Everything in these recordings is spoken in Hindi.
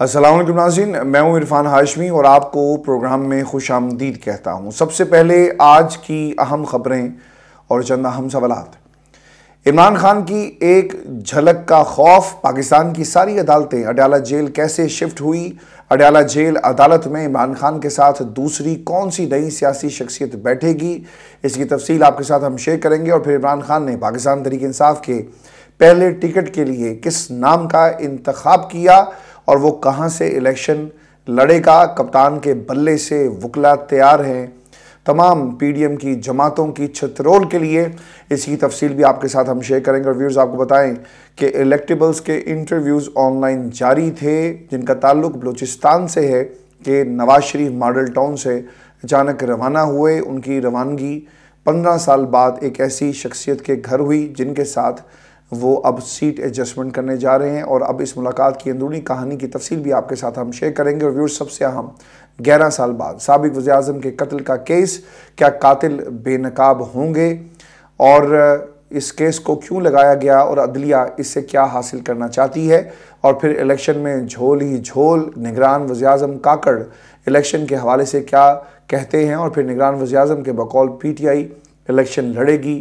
अस्सलाम वालेकुम नाज़रीन, मैं हूं इरफान हाशमी और आपको प्रोग्राम में खुशामदीद कहता हूं। सबसे पहले आज की अहम खबरें और चंद अहम सवालात। इमरान खान की एक झलक का खौफ, पाकिस्तान की सारी अदालतें अडयाला जेल कैसे शिफ्ट हुई, अडयाला जेल अदालत में इमरान खान के साथ दूसरी कौन सी नई सियासी शख्सियत बैठेगी, इसकी तफसील आपके साथ हम शेयर करेंगे। और फिर इमरान खान ने पाकिस्तान तहरीक इंसाफ के पहले टिकट के लिए किस नाम का इंतखाब किया और वो कहां से इलेक्शन लड़ेगा, कप्तान के बल्ले से वकला तैयार हैं। तमाम पीडीएम की जमातों की छतरोल के लिए इसकी तफसील भी आपके साथ हम शेयर करेंगे। और व्यूअर्स आपको बताएं कि इलेक्टेबल्स के इंटरव्यूज़ ऑनलाइन जारी थे जिनका ताल्लुक बलूचिस्तान से है कि नवाज शरीफ मॉडल टाउन से अचानक रवाना हुए। उनकी रवानगी 15 साल बाद एक ऐसी शख्सियत के घर हुई जिनके साथ वो अब सीट एडजस्टमेंट करने जा रहे हैं। और अब इस मुलाकात की अंदरूनी कहानी की तफसील भी आपके साथ हम शेयर करेंगे। और व्यूअर्स सबसे अहम 11 साल बाद साबिक वज़ीर आज़म के कत्ल का केस, क्या कातिल बेनकाब होंगे और इस केस को क्यों लगाया गया और अदलिया इससे क्या हासिल करना चाहती है। और फिर इलेक्शन में झोल ही झोल, निगरान वज़ीर आज़म काकड़ इलेक्शन के हवाले से क्या कहते हैं और फिर निगरान वज़ीर आज़म के बकौल पीटीआई इलेक्शन लड़ेगी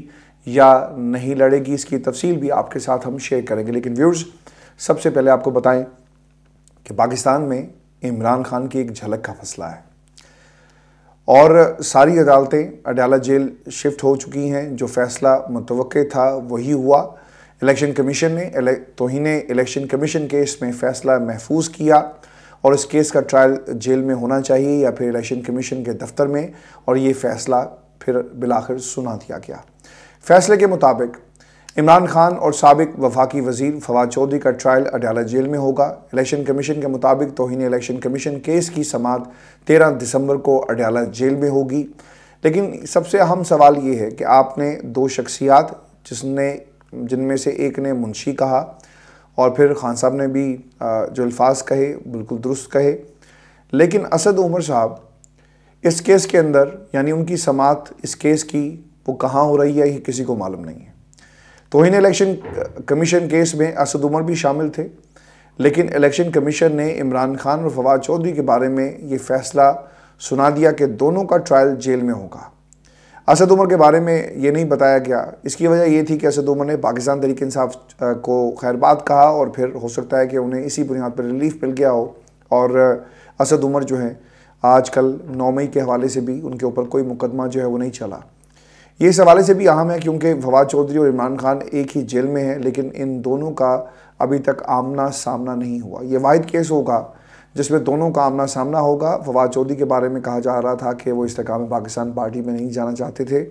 या नहीं लड़ेगी, इसकी तफसील भी आपके साथ हम शेयर करेंगे। लेकिन व्यूअर्स सबसे पहले आपको बताएं कि पाकिस्तान में इमरान खान की एक झलक का फैसला है और सारी अदालतें अडयाला जेल शिफ्ट हो चुकी हैं। जो फैसला मुतवक्के था वही हुआ। इलेक्शन कमीशन ने तौहीन इलेक्शन कमीशन केस में फ़ैसला महफूज किया और इस केस का ट्रायल जेल में होना चाहिए या फिर इलेक्शन कमीशन के दफ्तर में, और ये फ़ैसला फिर बिलाखिर सुना दिया गया। फैसले के मुताबिक इमरान खान और साबिक वफाकी वज़ीर फवाद चौधरी का ट्रायल अडयाला जेल में होगा। इलेक्शन कमीशन के मुताबिक तौहीन इलेक्शन कमीशन केस की समाअत 13 दिसंबर को अडयाला जेल में होगी। लेकिन सबसे अहम सवाल ये है कि आपने दो शख्सियात जिनमें से एक ने मुंशी कहा और फिर खान साहब ने भी जो अल्फाज कहे बिल्कुल दुरुस्त कहे, लेकिन असद उमर साहब इस केस के अंदर, यानी उनकी समाअत इस केस की वो कहाँ हो रही है ये किसी को मालूम नहीं है। तौहीन इलेक्शन कमीशन केस में असद उमर भी शामिल थे, लेकिन इलेक्शन कमीशन ने इमरान खान और फवाद चौधरी के बारे में ये फैसला सुना दिया कि दोनों का ट्रायल जेल में होगा। असद उमर के बारे में ये नहीं बताया गया। इसकी वजह ये थी कि असद उमर ने पाकिस्तान तहरीक इंसाफ को खैरबाद कहा और फिर हो सकता है कि उन्हें इसी बुनियाद पर रिलीफ मिल गया हो। और असद उमर जो हैं आजकल 9 मई के हवाले से भी उनके ऊपर कोई मुकदमा जो है वो नहीं चला। ये इस हवाले से भी अहम है क्योंकि फवाद चौधरी और इमरान खान एक ही जेल में हैं, लेकिन इन दोनों का अभी तक आमना सामना नहीं हुआ। ये वाहिद केस होगा जिसमें दोनों का आमना सामना होगा। फवाद चौधरी के बारे में कहा जा रहा था कि वो इस्तेकाम पाकिस्तान पार्टी में नहीं जाना चाहते थे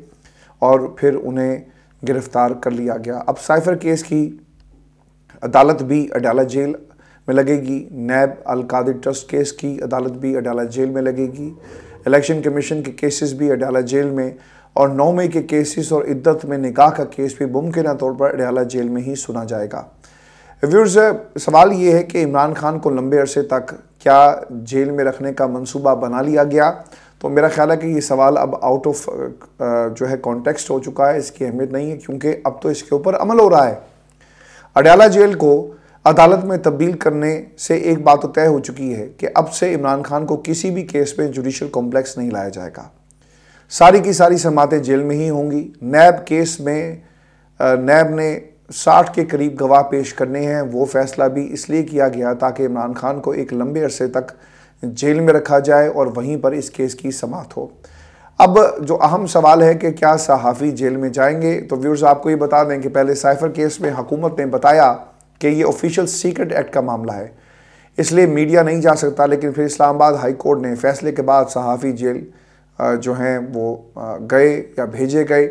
और फिर उन्हें गिरफ़्तार कर लिया गया। अब साइफ़र केस की अदालत भी अडयाला जेल में लगेगी। नैब अल कादिर ट्रस्ट केस की अदालत भी अडयाला जेल में लगेगी। इलेक्शन कमीशन के केसेस भी अडयाला जेल में, और 9 मई के केसेस और इद्दत में निकाह का केस भी मुमकिन तौर पर अडयाला जेल में ही सुना जाएगा। व्यूअर्स सवाल ये है कि इमरान खान को लंबे अरसे तक क्या जेल में रखने का मंसूबा बना लिया गया, तो मेरा ख्याल है कि ये सवाल अब आउट ऑफ जो है कॉन्टेक्स्ट हो चुका है। इसकी अहमियत नहीं है क्योंकि अब तो इसके ऊपर अमल हो रहा है। अडयाला जेल को अदालत में तब्दील करने से एक बात तो तय हो चुकी है कि अब से इमरान खान को किसी भी केस में जुडिशल कॉम्प्लेक्स नहीं लाया जाएगा। सारी की सारी समातें जेल में ही होंगी। नैब केस में नैब ने 60 के करीब गवाह पेश करने हैं। वो फैसला भी इसलिए किया गया ताकि इमरान खान को एक लंबे अरसे तक जेल में रखा जाए और वहीं पर इस केस की समाअत हो। अब जो अहम सवाल है कि क्या सहाफ़ी जेल में जाएंगे, तो व्यूअर्स आपको ये बता दें कि पहले साइफ़र केस में हुकूमत ने बताया कि ये ऑफिशियल सीक्रेट एक्ट का मामला है, इसलिए मीडिया नहीं जा सकता। लेकिन फिर इस्लामाबाद हाई कोर्ट ने फैसले के बाद सहाफ़ी जेल जो हैं वो गए या भेजे गए।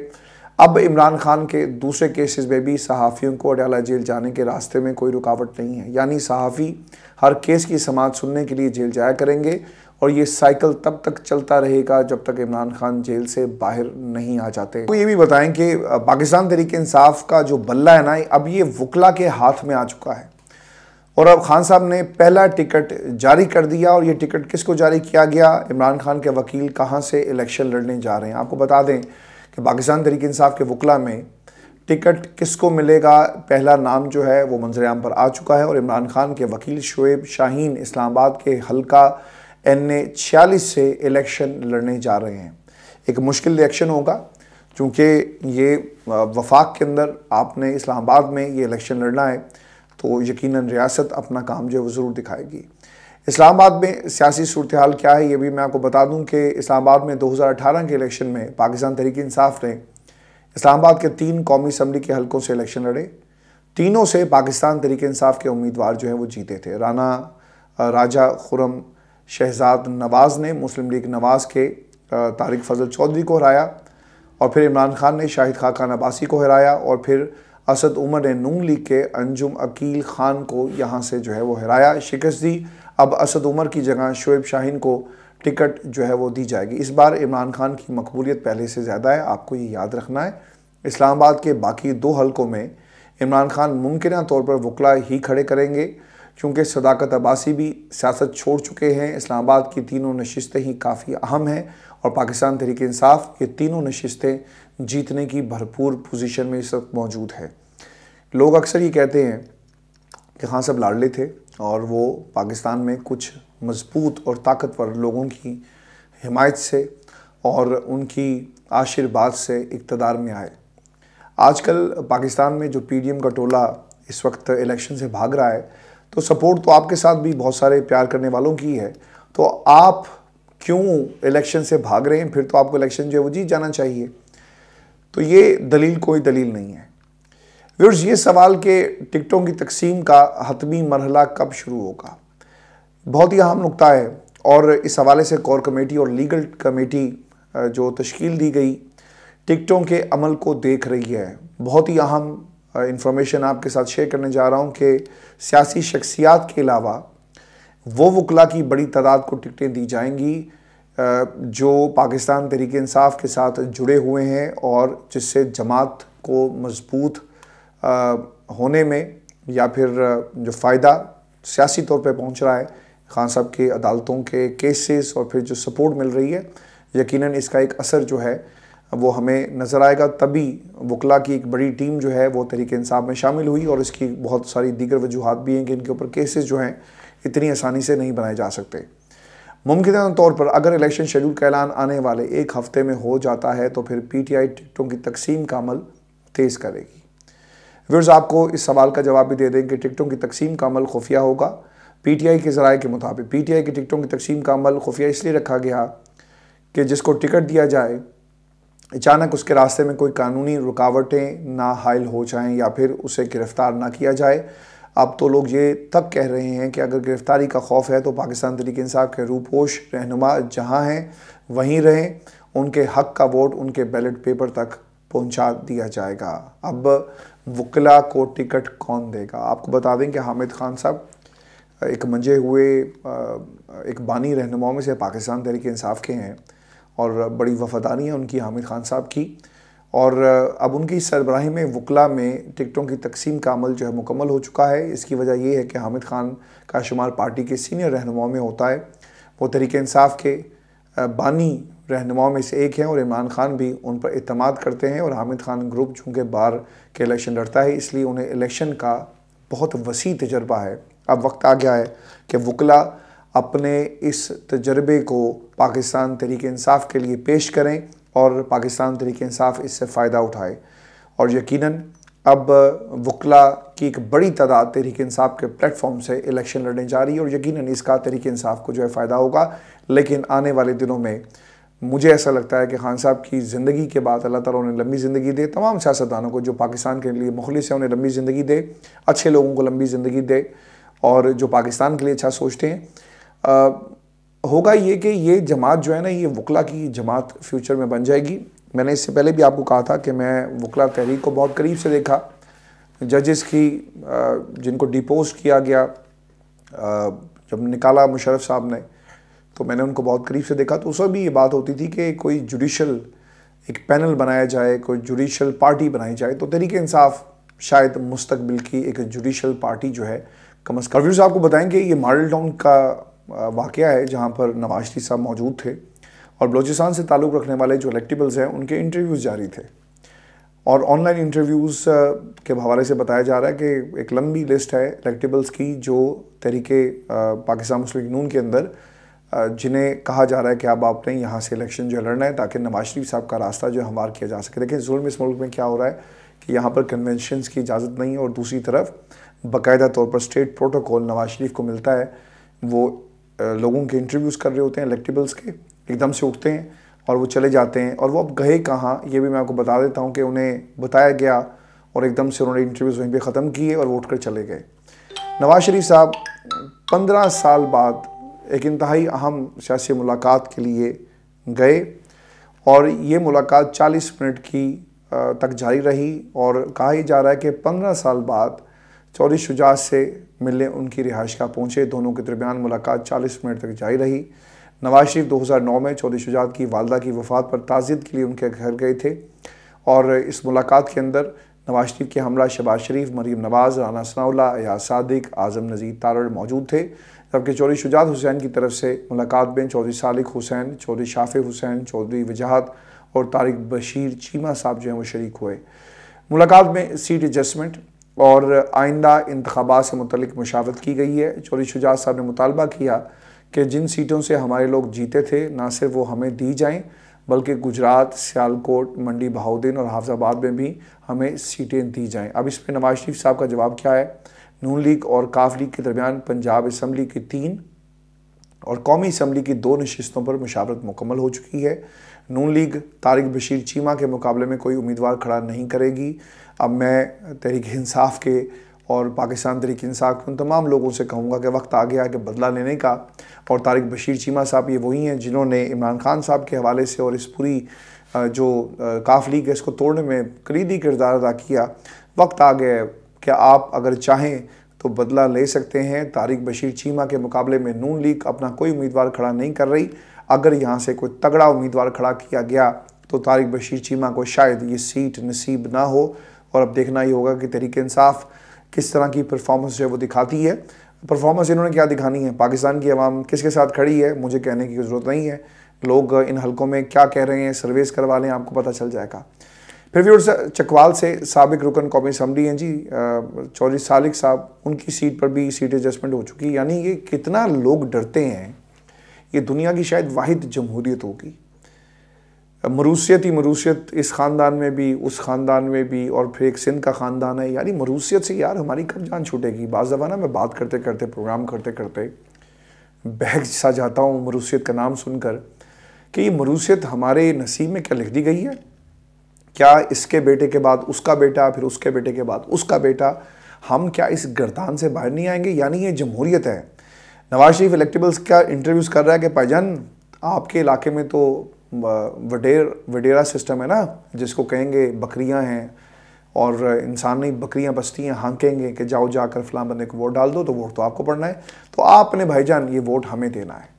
अब इमरान खान के दूसरे केसेस में भी सहाफ़ियों को अडयाला जेल जाने के रास्ते में कोई रुकावट नहीं है, यानी सहाफ़ी हर केस की समाअत सुनने के लिए जेल जाया करेंगे और ये साइकिल तब तक चलता रहेगा जब तक इमरान खान जेल से बाहर नहीं आ जाते। तो ये भी बताएं कि पाकिस्तान तहरीक इंसाफ का जो बल्ला है ना, अब ये वकला के हाथ में आ चुका है और अब खान साहब ने पहला टिकट जारी कर दिया। और ये टिकट किसको जारी किया गया? इमरान खान के वकील कहां से इलेक्शन लड़ने जा रहे हैं। आपको बता दें कि पाकिस्तान तहरीक इंसाफ के वकला में टिकट किसको मिलेगा, पहला नाम जो है वो मंजरेआम पर आ चुका है और इमरान खान के वकील शोएब शाहीन इस्लामाबाद के हल्का NA 46 से इलेक्शन लड़ने जा रहे हैं। एक मुश्किल इलेक्शन होगा क्योंकि ये वफाक के अंदर आपने इस्लामाबाद में ये इलेक्शन लड़ना है, तो यकीनन रियासत अपना काम जो है वो ज़रूर दिखाएगी। इस्लामाबाद में सियासी सूरत हाल क्या है ये भी मैं आपको बता दूं कि इस्लामाबाद में 2018 के इलेक्शन में पाकिस्तान तहरीक-ए-इंसाफ ने इस्लामाबाद के 3 कौमी असम्बली के हलकों से इलेक्शन लड़े। तीनों से पाकिस्तान तहरीक-ए-इंसाफ के उम्मीदवार जो हैं वो जीते थे। राना राजा खुरम शहजाद नवाज़ ने मुस्लिम लीग नवाज़ के तारिक फजल चौधरी को हराया और फिर इमरान खान ने शाहिद खाकान अब्बासी को हराया और फिर असद उमर ने नून लीग के अंजुम अकील खान को यहाँ से जो है वो हराया, शिकस्त दी। अब असद उमर की जगह शोएब शाहीन को टिकट जो है वो दी जाएगी। इस बार इमरान खान की मकबूलियत पहले से ज़्यादा है, आपको ये याद रखना है। इस्लामाबाद के बाकी 2 हलकों में इमरान खान मुमकिन तौर पर वकला ही खड़े करेंगे क्योंकि सदाकत अब्बासी भी सियासत छोड़ चुके हैं। इस्लामाबाद की तीनों नशिस्तें ही काफ़ी अहम हैं और पाकिस्तान तहरीक-ए-इंसाफ ये तीनों नशिस्तें जीतने की भरपूर पोजीशन में इस वक्त मौजूद है। लोग अक्सर ये कहते हैं कि खान साहब लाडले थे और वो पाकिस्तान में कुछ मजबूत और ताकतवर लोगों की हिमायत से और उनकी आशीर्वाद से इक़्तिदार में आए। आजकल पाकिस्तान में जो PDM का टोला इस वक्त इलेक्शन से भाग रहा है, तो सपोर्ट तो आपके साथ भी बहुत सारे प्यार करने वालों की है, तो आप क्यों इलेक्शन से भाग रहे हैं? फिर तो आपको इलेक्शन जो है वो जीत जाना चाहिए। तो ये दलील कोई दलील नहीं है। व्यूअर्स, ये सवाल कि टिकटों की तकसीम का हतमी मरहला कब शुरू होगा, बहुत ही अहम नुक्ता है और इस हवाले से कोर कमेटी और लीगल कमेटी जो तश्कील दी गई टिकटों के अमल को देख रही है। बहुत ही अहम इंफॉर्मेशन आपके साथ शेयर करने जा रहा हूँ कि सियासी शख्सियात के अलावा वो वकला की बड़ी तादाद को टिकटें दी जाएंगी जो पाकिस्तान तहरीक-ए-इंसाफ के साथ जुड़े हुए हैं और जिससे जमात को मजबूत होने में या फिर जो फ़ायदा सियासी तौर पे पहुंच रहा है, खान साहब के अदालतों के केसेस और फिर जो सपोर्ट मिल रही है, यकीनन इसका एक असर जो है वो हमें नज़र आएगा। तभी वकला की एक बड़ी टीम जो है वो तहरीक-ए-इंसाफ में शामिल हुई और इसकी बहुत सारी दीगर वजूहात भी हैं कि इनके ऊपर केसेस जो हैं इतनी आसानी से नहीं बनाए जा सकते। मुमकिन तौर पर अगर इलेक्शन शेड्यूल का ऐलान आने वाले 1 हफ्ते में हो जाता है तो फिर PTI टिकटों की तकसीम का अमल तेज़ करेगी। व्यूअर्स, आपको इस सवाल का जवाब भी दे दें कि टिकटों की तकसीम का अमल खुफिया होगा। PTI के ज़राए के मुताबिक PTI की टिकटों की तकसीम का अमल खुफिया इसलिए रखा गया कि जिसको टिकट दिया जाए अचानक उसके रास्ते में कोई कानूनी रुकावटें ना हायल हो जाएं या फिर उसे गिरफ़्तार ना किया जाए। अब तो लोग ये तक कह रहे हैं कि अगर गिरफ़्तारी का खौफ है तो पाकिस्तान तहरीक-ए-इंसाफ के रूपोश रहनुमा जहाँ हैं वहीं रहें, उनके हक़ का वोट उनके बैलेट पेपर तक पहुँचा दिया जाएगा। अब वकला को टिकट कौन देगा? आपको बता दें कि हामिद खान साहब एक मंजे हुए एक बानी रहनुमाओं में से पाकिस्तान तहरीक-ए-इंसाफ के हैं और बड़ी वफादारी है उनकी हामिद खान साहब की, और अब उनकी सरबराही में वकला में टिकटों की तकसीम का अमल जो है मुकम्मल हो चुका है। इसकी वजह यह है कि हामिद खान का शुमार पार्टी के सीनियर रहनुमाओं में होता है। वो तहरीक-ए-इंसाफ के बानी रहनुमाओं में से एक हैं और इमरान खान भी उन पर इत्मीनाद करते हैं और हामिद खान ग्रुप चूँकि बार के इलेक्शन लड़ता है इसलिए उन्हें इलेक्शन का बहुत वसी तजर्बा है। अब वक्त आ गया है कि वकला अपने इस तजर्बे को पाकिस्तान तहरीक-ए-इंसाफ के लिए पेश करें और पाकिस्तान तहरीक-ए-इंसाफ इससे फ़ायदा उठाए। और यकीनन अब वकला की एक बड़ी तादाद तहरीक-ए-इंसाफ के प्लेटफॉर्म से इलेक्शन लड़ने जा रही है और यकीनन इसका तहरीक-ए-इंसाफ को जो है फ़ायदा होगा। लेकिन आने वाले दिनों में मुझे ऐसा लगता है कि खान साहब की ज़िंदगी के बाद अल्लाह ताला उन्हें लंबी ज़िंदगी दे, तमाम सियासतदानों को जो पाकिस्तान के लिए मुखलिस हैं उन्हें लंबी ज़िंदगी दे, अच्छे लोगों को लंबी ज़िंदगी दे और जो पाकिस्तान के लिए अच्छा सोचते हैं। होगा ये कि ये जमात जो है ना, ये वकला की जमात फ्यूचर में बन जाएगी। मैंने इससे पहले भी आपको कहा था कि मैं वकला तहरीक को बहुत करीब से देखा। जजेस की जिनको डिपोज किया गया जब निकाला मुशर्रफ साहब ने, तो मैंने उनको बहुत करीब से देखा। तो उस वक्त भी ये बात होती थी कि कोई जुडिशल एक पैनल बनाया जाए, कोई जुडिशल पार्टी बनाई जाए तो तहरीक-ए-इंसाफ शायद मुस्तकबिल की एक जुडिशल पार्टी जो है कम अज़ कम। व्यूअर्स, आपको बताएं कि ये मॉडल टाउन का वाक़या है जहाँ पर नवाज शरीफ साहब मौजूद थे और बलूचिस्तान से ताल्लुक़ रखने वाले जो इलेक्टेबल्स हैं उनके इंटरव्यूज़ जारी थे और ऑनलाइन इंटरव्यूज़ के हवाले से बताया जा रहा है कि एक लंबी लिस्ट है इलेक्टेबल्स की जो तहरीके पाकिस्तान मुस्लिम लीग नून के अंदर जिन्हें कहा जा रहा है कि अब आपने यहाँ से इलेक्शन जो लड़ना है ताकि नवाज शरीफ साहब का रास्ता जो हमवार किया जा सके। देखिए जुल्म इस मुल्क में क्या हो रहा है कि यहाँ पर कन्वेंशंस की इजाज़त नहीं है और दूसरी तरफ बाकायदा तौर पर स्टेट प्रोटोकॉल नवाज शरीफ को मिलता है। वो लोगों के इंटरव्यूज़ कर रहे होते हैं इलेक्टेबल्स के, एकदम से उठते हैं और वो चले जाते हैं और वो अब गए कहाँ ये भी मैं आपको बता देता हूँ कि उन्हें बताया गया और एकदम से उन्होंने इंटरव्यूज़ वहीं पे ख़त्म किए और वो उठ कर चले गए। नवाज शरीफ साहब 15 साल बाद एक इंतहाई अहम सियासी मुलाकात के लिए गए और ये मुलाकात 40 मिनट की तक जारी रही और कहा ही जा रहा है कि 15 साल बाद चौधरी शुजात से मिलने उनकी रिहाइशगाह पहुँचे। दोनों के दरमियान मुलाकात 40 मिनट तक जारी रही। नवाज शरीफ 2009 में चौधरी शुजात की वालदा की वफ़ात पर ताज़ियत के लिए उनके घर गए थे और इस मुलाकात के अंदर नवाज शरीफ के हमरा शहबाज शरीफ, मरीम नवाज़, राना सनाउल्लाह, एयाज सादिक, आज़म नज़ीर तारड़ मौजूद थे। जबकि चौधरी शुजात हुसैन की तरफ से मुलाकात में चौधरी सालिक हुसैन, चौधरी शाफे हुसैन, चौधरी वजाहत और तारिक बशीर चीमा साहब जो हैं वो शरीक हुए। मुलाकात में सीट एडजस्टमेंट और आइंदा इंतखाबात से मुतल्लिक मुशावरत की गई है। चौधरी शुजात साहब ने मुतालबा किया कि जिन सीटों से हमारे लोग जीते थे ना सिर्फ वो हमें दी जाएं बल्कि गुजरात, सियालकोट, मंडी बहाउद्दीन और हाफिजाबाद में भी हमें सीटें दी जाएं। अब इस पर नवाज शरीफ साहब का जवाब क्या है? नून लीग और काफ लीग के दरमियान पंजाब असम्बली की 3 और कौमी असम्बली की 2 नशिस्तों पर मुशावरत मुकम्मल हो चुकी है। नून लीग तारिक बशीर चीमा के मुकाबले में कोई उम्मीदवार खड़ा नहीं करेगी। अब मैं तहरीक इंसाफ के और पाकिस्तान तहरीक इंसाफ के उन तमाम लोगों से कहूँगा कि वक्त आ गया कि बदला लेने का। और तारिक बशीर चीमा साहब ये वही हैं जिन्होंने इमरान खान साहब के हवाले से और इस पूरी जो काफ लीग है इसको तोड़ने में कलीदी किरदार अदा किया। वक्त आ गया कि आप अगर चाहें तो बदला ले सकते हैं। तारिक बशीर चीमा के मुकाबले में नून लीग अपना कोई उम्मीदवार खड़ा नहीं कर रही। अगर यहाँ से कोई तगड़ा उम्मीदवार खड़ा किया गया तो तारिक बशीर चीमा को शायद ये सीट नसीब ना हो। और अब देखना ही होगा कि तहरीक इंसाफ किस तरह की परफॉर्मेंस जो है वो दिखाती है। परफॉर्मेंस इन्होंने क्या दिखानी है, पाकिस्तान की आवाम किसके साथ खड़ी है, मुझे कहने की ज़रूरत नहीं है। लोग इन हलकों में क्या कह रहे हैं सर्वेस करवा लें, आपको पता चल जाएगा। फिर व्यूअर्स, चकवाल से साबिक रुकन कौमी असम्बली हैं जी चौधरी सालिक साहब, उनकी सीट पर भी सीट एडजस्टमेंट हो चुकी है। यानी ये कितना लोग डरते हैं, ये दुनिया की शायद वाहिद जमहूरियत होगी। मरूसियत ही मरूसियत, इस ख़ानदान में भी उस ख़ानदान में भी, और फिर एक सिंध का ख़ानदान है। यानी मरूसियत से यार हमारी कब जान छूटेगी। बाज़ दफ़ा ना मैं बात करते करते, प्रोग्राम करते करते बहक सा जाता हूँ मरूसियत का नाम सुनकर कि ये मरूसियत हमारे नसीब में क्या लिख दी गई है। क्या इसके बेटे के बाद उसका बेटा, फिर उसके बेटे के बाद उसका बेटा, हम क्या इस गर्दान से बाहर नहीं आएंगे। यानी ये जमहूरियत है। नवाज शरीफ इलेक्टेबल्स का इंटरव्यूज़ कर रहा है कि भाईजान आपके इलाके में तो वडेरा सिस्टम है ना, जिसको कहेंगे बकरियां हैं और इंसान नहीं बकरियां बसती हैं, हाँकेंगे कि जाओ जाकर फलां बंदे को वोट डाल दो, तो वोट तो आपको पड़ना है, तो आपने भाईजान ये वोट हमें देना है।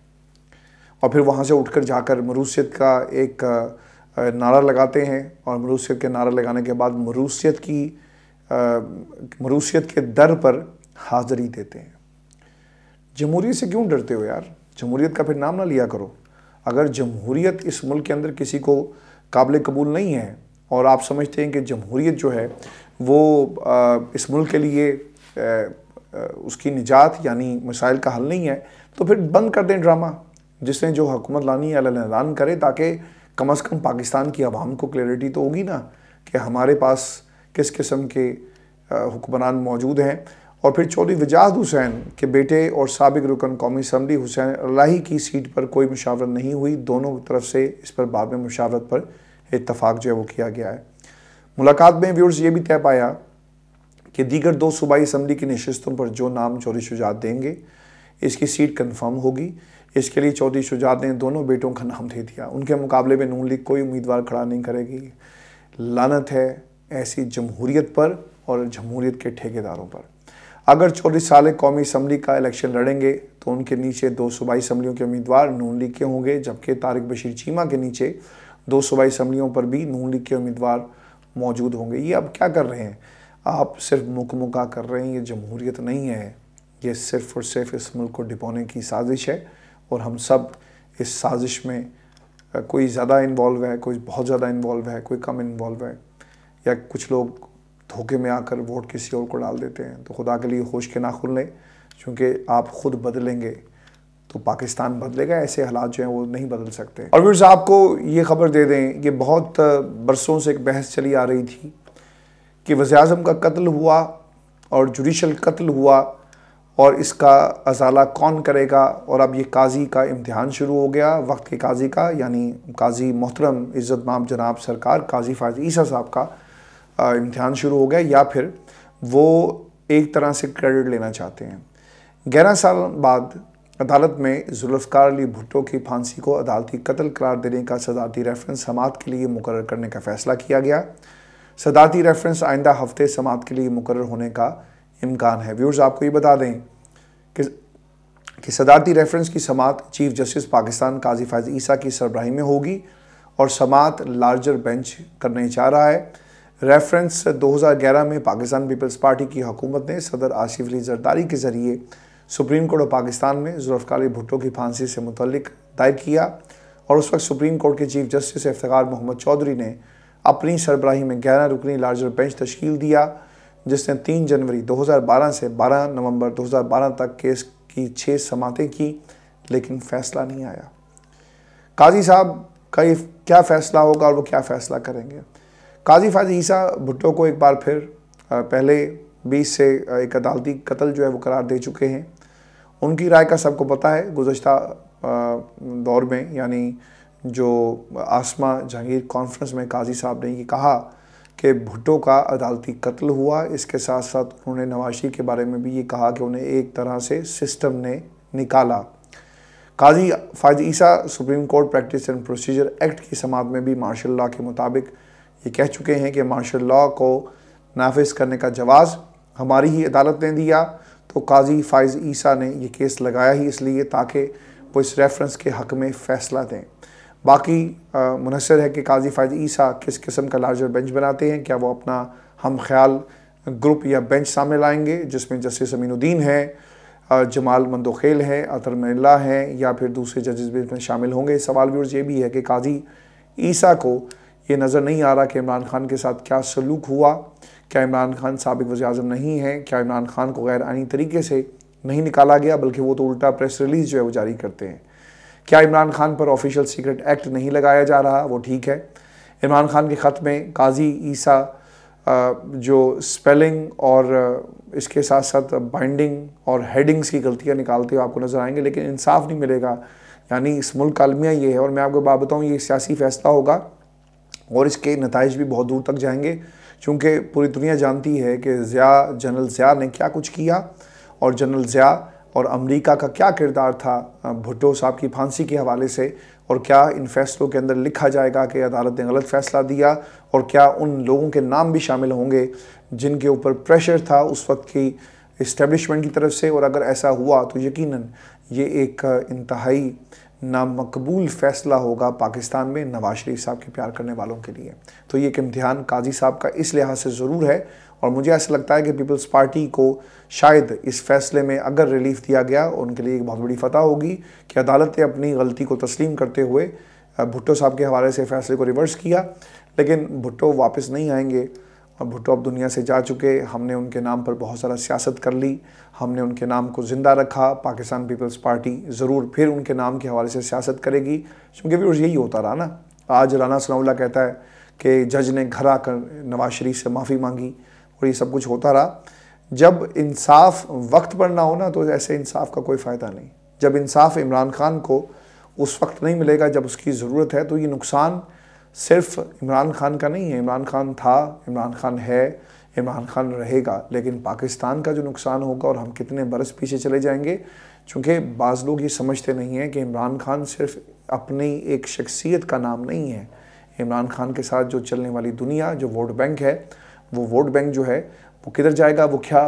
और फिर वहाँ से उठकर जाकर मरूसियत का एक नारा लगाते हैं और मरूसियत के नारा लगाने के बाद मरूसियत के दर पर हाज़िरी देते हैं। जमहूरियत से क्यों डरते हो यार? जमहूरियत का फिर नाम ना लिया करो। अगर जमहूरियत इस मुल्क के अंदर किसी को काबिल कबूल नहीं है और आप समझते हैं कि जमहूरियत जो है वो इस मुल्क के लिए उसकी निजात यानी मसाइल का हल नहीं है, तो फिर बंद कर दें ड्रामा। जिसने जो हुकूमत लानी है ऐलान करे, ताकि कम अज़ कम पाकिस्तान की आवाम को क्लैरिटी तो होगी ना कि हमारे पास किस किस्म के हुक्मरान मौजूद हैं। और फिर चौधरी वजाहत हुसैन के बेटे और साबिक रुकन कौमी असम्बली हुसैन अल्लाही की सीट पर कोई मुशावरत नहीं हुई। दोनों तरफ से इस पर बाद में मुशावरत पर इत्तफाक जो है वो किया गया है। मुलाकात में व्यूअर्स ये भी तय पाया कि दीगर 2 सूबाई असम्बली की नशिस्तों पर जो नाम चौधरी शुजात देंगे इसकी सीट कन्फर्म होगी। इसके लिए चौधरी शुजात ने दोनों बेटों का नाम दे दिया। उनके मुकाबले में नून लीग कोई उम्मीदवार खड़ा नहीं करेगी। लानत है ऐसी जमहूरियत पर और जमहूरियत के ठेकेदारों पर। अगर चौधरी सालिक कौमी असम्बली का इलेक्शन लड़ेंगे तो उनके नीचे 2 सूबाई असम्बलियों के उम्मीदवार नून लीग के होंगे, जबकि तारिक बशीर चीमा के नीचे 2 सूबाई असम्बलियों पर भी नून लीग के उम्मीदवार मौजूद होंगे। ये अब क्या कर रहे हैं? आप सिर्फ मुकमुका कर रहे हैं। ये जमहूरियत नहीं है, ये सिर्फ और सिर्फ इस मुल्क को डिपाने की साजिश है। और हम सब इस साजिश में कोई ज़्यादा इन्वॉल्व है, कोई बहुत ज़्यादा इन्वॉल्व है, कोई कम इन्वॉल्व है। या कुछ लोग धोखे में आकर वोट किसी और को डाल देते हैं। तो खुदा के लिए होश के नाखुन लें, क्योंकि आप खुद बदलेंगे तो पाकिस्तान बदलेगा, ऐसे हालात जो हैं वो नहीं बदल सकते। और फिर आपको ये खबर दे दें कि बहुत बरसों से एक बहस चली आ रही थी कि वज़ीर-ए-आज़म का कत्ल हुआ और जुडिशल कत्ल हुआ और इसका अजाला कौन करेगा, और अब ये काजी का इम्तिहान शुरू हो गया, वक्त के काजी का, यानी काजी मोहतरम इज़्ज़त माब जनाब सरकार काजी फ़ायज़ ईसा साहब का इम्तिहान शुरू हो गया, या फिर वो एक तरह से क्रेडिट लेना चाहते हैं। 11 साल बाद अदालत में जुल्फ़िकार अली भुट्टो की फांसी को अदालती कत्ल करार देने का सदारती रेफरेंस समाअत के लिए मुकर्रर करने का फ़ैसला किया गया। सदारती रेफरेंस आइंदा हफ्ते समाअत के लिए मुकर्रर होने का इम्कान है। व्यूअर्स, आपको ये बता दें कि सदारती रेफरेंस की समाअत चीफ जस्टिस पाकिस्तान काजी फ़ायज़ ईसा की सरबराही में होगी और समाअत लार्जर बेंच करने जा रहा है। रेफरेंस 2011 में पाकिस्तान पीपल्स पार्टी की हुकूमत ने सदर आसिफ अली जरदारी के ज़रिए सुप्रीम कोर्ट ऑफ पाकिस्तान में जुल्फ़िकार अली भुट्टो की फांसी से मुतल्लिक दायर किया, और उस वक्त सुप्रीम कोर्ट के चीफ जस्टिस इफ्तिखार मोहम्मद चौधरी ने अपनी सरबराही में 11 रुकनी लार्जर बेंच तश्कील दिया, जिसने 3 जनवरी 2012 से 12 नवंबर 2012 तक केस की 6 समातें की, लेकिन फ़ैसला नहीं आया। काजी साहब का ये क्या फ़ैसला होगा और वो क्या फ़ैसला करेंगे? काजी फ़ायज़ ईसा भुट्टो को एक बार फिर पहले 20 से एक अदालती कत्ल जो है वो करार दे चुके हैं। उनकी राय का सबको पता है। गुज़श्ता दौर में, यानी जो आसमा जहांगीर कॉन्फ्रेंस में काजी साहब ने ये कहा कि भुट्टो का अदालती कत्ल हुआ। इसके साथ साथ उन्होंने नवाज शरीफ के बारे में भी ये कहा कि उन्हें एक तरह से सिस्टम ने निकाला। Qazi Faez Isa Supreme Court Practice and Procedure Act की समाअत में भी मार्शल लॉ के मुताबिक ये कह चुके हैं कि मार्शल लॉ को नाफिज करने का जवाज़ हमारी ही अदालत ने दिया। तो काजी फ़ायज़ ईसा ने ये केस लगाया ही इसलिए ताकि वो इस रेफरेंस के हक़ में फ़ैसला दें। बाकी मुनहसर है कि काजी फ़ायज़ ईसा किस किस्म का लार्जर बेंच बनाते हैं। क्या वो अपना हम ख्याल ग्रुप या बेंच सामने लाएंगे जिसमें जस्टिस अमीनुद्दीन है, जमाल मंदोखेल है, अतर मिल्ला हैं, या फिर दूसरे जजेस भी इसमें शामिल होंगे? सवाल व्यूअर्स ये भी है कि काजी ईसा को ये नज़र नहीं आ रहा कि इमरान खान के साथ क्या सलूक हुआ। क्या इमरान खान साबिक वज़ीर-ए-आज़म नहीं है? क्या इमरान खान को गैर आईनी तरीके से नहीं निकाला गया, बल्कि वो तो उल्टा प्रेस रिलीज़ जो है वो जारी करते हैं? क्या इमरान खान पर ऑफिशियल सीक्रेट एक्ट नहीं लगाया जा रहा? वो ठीक है। इमरान खान के ख़त में काजी ईसा जो स्पेलिंग और इसके साथ साथ बाइंडिंग और हेडिंग्स की गलतियाँ निकालते हुए आपको नज़र आएंगे, लेकिन इंसाफ नहीं मिलेगा। यानी इस मुल्क का अलमिया ये है, और मैं आपको बात बताऊँ, ये सियासी फ़ैसला होगा और इसके नताइज भी बहुत दूर तक जाएंगे, क्योंकि पूरी दुनिया जानती है कि जनरल ज़िया ने क्या कुछ किया, और जनरल ज़िया और अमेरिका का क्या किरदार था भुट्टो साहब की फांसी के हवाले से, और क्या इन फैसलों के अंदर लिखा जाएगा कि अदालत ने गलत फ़ैसला दिया, और क्या उन लोगों के नाम भी शामिल होंगे जिनके ऊपर प्रेशर था उस वक्त की इस्टेब्लिशमेंट की तरफ से। और अगर ऐसा हुआ तो यकीनन ये एक इंतहाई नामकबूल फ़ैसला होगा पाकिस्तान में नवाज शरीफ साहब के प्यार करने वालों के लिए। तो ये एक इम्तिहान काजी साहब का इस लिहाज से ज़रूर है, और मुझे ऐसा लगता है कि पीपल्स पार्टी को शायद इस फैसले में अगर रिलीफ दिया गया, उनके लिए एक बहुत बड़ी फतह होगी कि अदालत ने अपनी गलती को तस्लीम करते हुए भुट्टो साहब के हवाले से फ़ैसले को रिवर्स किया। लेकिन भुट्टो वापस नहीं आएंगे, और भुट्टो अब दुनिया से जा चुके। हमने उनके नाम पर बहुत सारा सियासत कर ली, हमने उनके नाम को ज़िंदा रखा। पाकिस्तान पीपल्स पार्टी ज़रूर फिर उनके नाम के हवाले से सियासत करेगी, क्योंकि भी यही होता रहा ना। आज राना सनाउल्लाह कहता है कि जज ने घर आकर नवाज शरीफ से माफ़ी मांगी, और ये सब कुछ होता रहा। जब इंसाफ वक्त पर ना हो ना, तो ऐसे इंसाफ का कोई फ़ायदा नहीं। जब इंसाफ इमरान खान को उस वक्त नहीं मिलेगा जब उसकी ज़रूरत है, तो ये नुकसान सिर्फ इमरान खान का नहीं है। इमरान खान था, इमरान खान है, इमरान खान रहेगा, लेकिन पाकिस्तान का जो नुकसान होगा, और हम कितने बरस पीछे चले जाएंगे। चूँकि बाज़ लोग ये समझते नहीं हैं कि इमरान खान सिर्फ अपनी एक शख्सियत का नाम नहीं है। इमरान खान के साथ जो चलने वाली दुनिया, जो वोट बैंक है, वो वोट बैंक जो है वो किधर जाएगा? वो क्या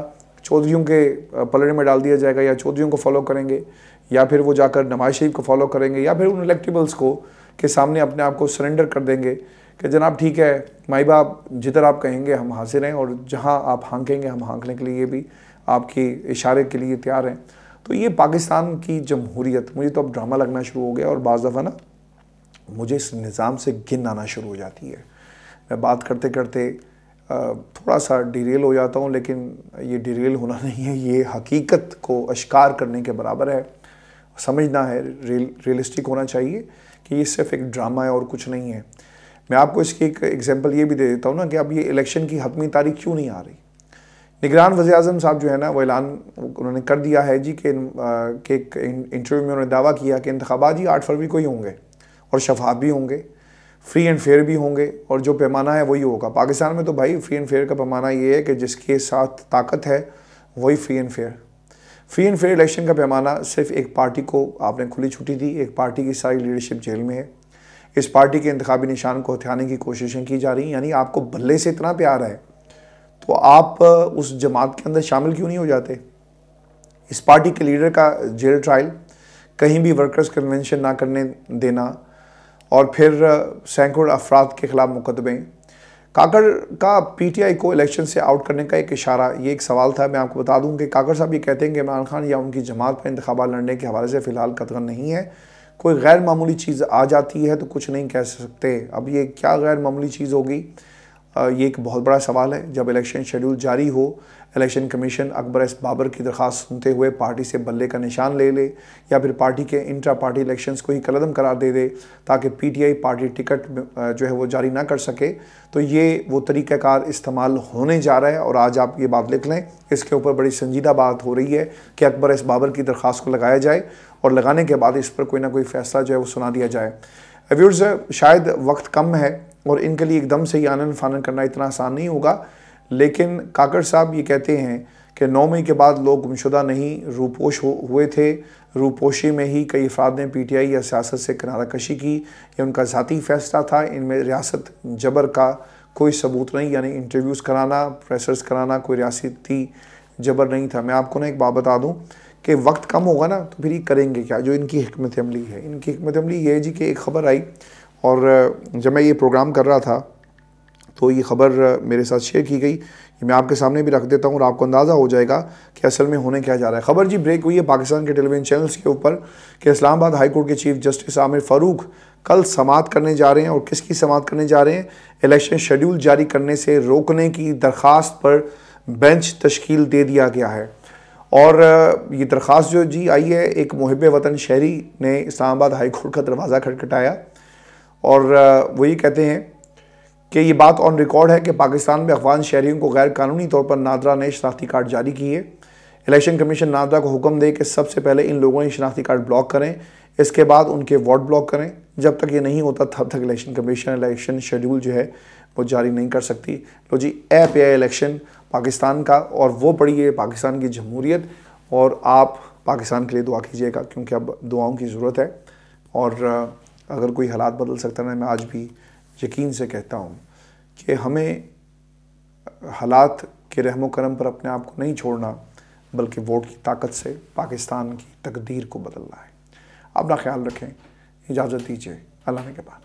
चौधरियों के पलड़े में डाल दिया जाएगा, या चौधरियों को फॉलो करेंगे, या फिर वो जाकर नवाज शरीफ को फॉलो करेंगे, या फिर उन इलेक्टेबल्स को के सामने अपने आप को सरेंडर कर देंगे कि जनाब ठीक है माई बाप, जिधर आप कहेंगे हम हाजिर हैं, और जहां आप हाँकेंगे हम हाँकने के लिए भी आपकी इशारे के लिए तैयार हैं। तो ये पाकिस्तान की जमहूरियत, मुझे तो अब ड्रामा लगना शुरू हो गया, और बाज़ दफ़ा ना मुझे इस निज़ाम से घिन आना शुरू हो जाती है। मैं बात करते करते थोड़ा सा डिरेल हो जाता हूँ, लेकिन ये डिरेल होना नहीं है, ये हकीकत को अश्कार करने के बराबर है। समझना है, रियलिस्टिक होना चाहिए कि ये सिर्फ एक ड्रामा है और कुछ नहीं है। मैं आपको इसकी एक एग्जांपल ये भी दे देता हूँ ना कि अब ये इलेक्शन की हतमी तारीख क्यों नहीं आ रही। निगरान वज़ीर-ए-आज़म साहब जो है ना, वो ऐलान उन्होंने कर दिया है जी कि एक इंटरव्यू में उन्होंने दावा किया कि इंतखाबात जी 8 फरवरी को ही होंगे और शफाफ भी होंगे, फ्री एंड फेयर भी होंगे, और जो पैमाना है वही होगा। पाकिस्तान में तो भाई फ्री एंड फेयर का पैमाना ये है कि जिसके साथ ताकत है वही फ्री एंड फेयर इलेक्शन का पैमाना सिर्फ एक पार्टी को आपने खुली छुट्टी दी, एक पार्टी की सारी लीडरशिप जेल में है, इस पार्टी के इंतखाबी निशान को हथियाने की कोशिशें की जा रही हैं। यानी आपको बल्ले से इतना प्यार है तो आप उस जमात के अंदर शामिल क्यों नहीं हो जाते। इस पार्टी के लीडर का जेल ट्रायल, कहीं भी वर्कर्स कन्वेंशन ना करने देना, और फिर सैकड़ों अफराद के खिलाफ मुकदमे। काकड़ का पीटीआई को इलेक्शन से आउट करने का एक इशारा, ये एक सवाल था। मैं आपको बता दूं कि काकड़ साहब ये कहते हैं कि इमरान खान या उनकी जमात पर इंतखाबात लड़ने के हवाले से फ़िलहाल कतई नहीं है। कोई गैर मामूली चीज़ आ जाती है तो कुछ नहीं कह सकते। अब ये क्या गैर मामूली चीज़ होगी, ये एक बहुत बड़ा सवाल है। जब इलेक्शन शेड्यूल जारी हो, election commission Akbar S Babar की दरख्वास्त सुनते हुए पार्टी से बल्ले का निशान ले ले, या फिर पार्टी के इंट्रा पार्टी इलेक्शंस को ही कलअदम करार दे दे ताकि पीटीआई पार्टी टिकट जो है वो जारी ना कर सके, तो ये वो तरीक़ाकार इस्तेमाल होने जा रहा है। और आज आप ये बात लिख लें, इसके ऊपर बड़ी संजीदा बात हो रही है कि अकबर एस बाबर की दरख्वास्त को लगाया जाए और लगाने के बाद इस पर कोई ना कोई फ़ैसला जो है वो सुना दिया जाए। व्यूअर्स, शायद वक्त कम है और इनके लिए एकदम से ही आनन फानन करना इतना आसान नहीं होगा, लेकिन काकड़ साहब ये कहते हैं कि 9 मई के बाद लोग गुमशुदा नहीं, रूपोश हुए थे। रूपोशी में ही कई अफराद ने पीटीआई या सियासत से किनारा कशी की, ये उनका ज़ाती फ़ैसला था। इनमें रियासत जबर का कोई सबूत नहीं, यानी इंटरव्यूज़ कराना, प्रेसर्स कराना कोई रियासती जबर नहीं था। मैं आपको ना एक बात बता दूँ कि वक्त कम होगा ना तो फिर ये करेंगे क्या। जो इनकी हिकमत अमली है, इनकी हिकमत अमली ये है जी कि एक ख़बर आई, और जब मैं ये प्रोग्राम कर रहा था तो ये ख़बर मेरे साथ शेयर की गई। ये मैं आपके सामने भी रख देता हूँ और आपको अंदाज़ा हो जाएगा कि असल में होने क्या जा रहा है। ख़बर जी ब्रेक हुई है पाकिस्तान के टेलीविज़न चैनल्स के ऊपर कि इस्लामाबाद हाई कोर्ट के चीफ जस्टिस आमिर फ़ारूक कल समाअत करने जा रहे हैं। और किसकी समाअत करने जा रहे हैं? इलेक्शन शेड्यूल जारी करने से रोकने की दरख्वास्त पर बेंच तश्कील दे दिया गया है। और ये दरख्वास्त जो जी आई है, एक मुहिब वतन शहरी ने इस्लामाबाद हाई कोर्ट का दरवाज़ा खटखटाया और वो ये कहते हैं कि ये बात ऑन रिकॉर्ड है कि पाकिस्तान में अफगान शहरियों को गैर कानूनी तौर पर नादरा ने शनाख्ती कार्ड जारी किए। इलेक्शन कमीशन नादरा को हुक्म दे कि सबसे पहले इन लोगों ने शनाख्ती कार्ड ब्लॉक करें, इसके बाद उनके वोट ब्लॉक करें। जब तक ये नहीं होता तब तक इलेक्शन कमीशन इलेक्शन शेड्यूल जो है वो जारी नहीं कर सकती। लो जी, ऐप है इलेक्शन पाकिस्तान का, और वो पड़ी है पाकिस्तान की जमहूरियत। और आप पाकिस्तान के लिए दुआ कीजिएगा, क्योंकि अब दुआओं की ज़रूरत है। और अगर कोई हालात बदल सकता है, मैं आज भी यकीन से कहता हूँ कि हमें हालात के रहमो करम पर अपने आप को नहीं छोड़ना, बल्कि वोट की ताकत से पाकिस्तान की तकदीर को बदलना है। अपना ख्याल रखें, इजाज़त दीजिए, अल्लाह ने के बाद।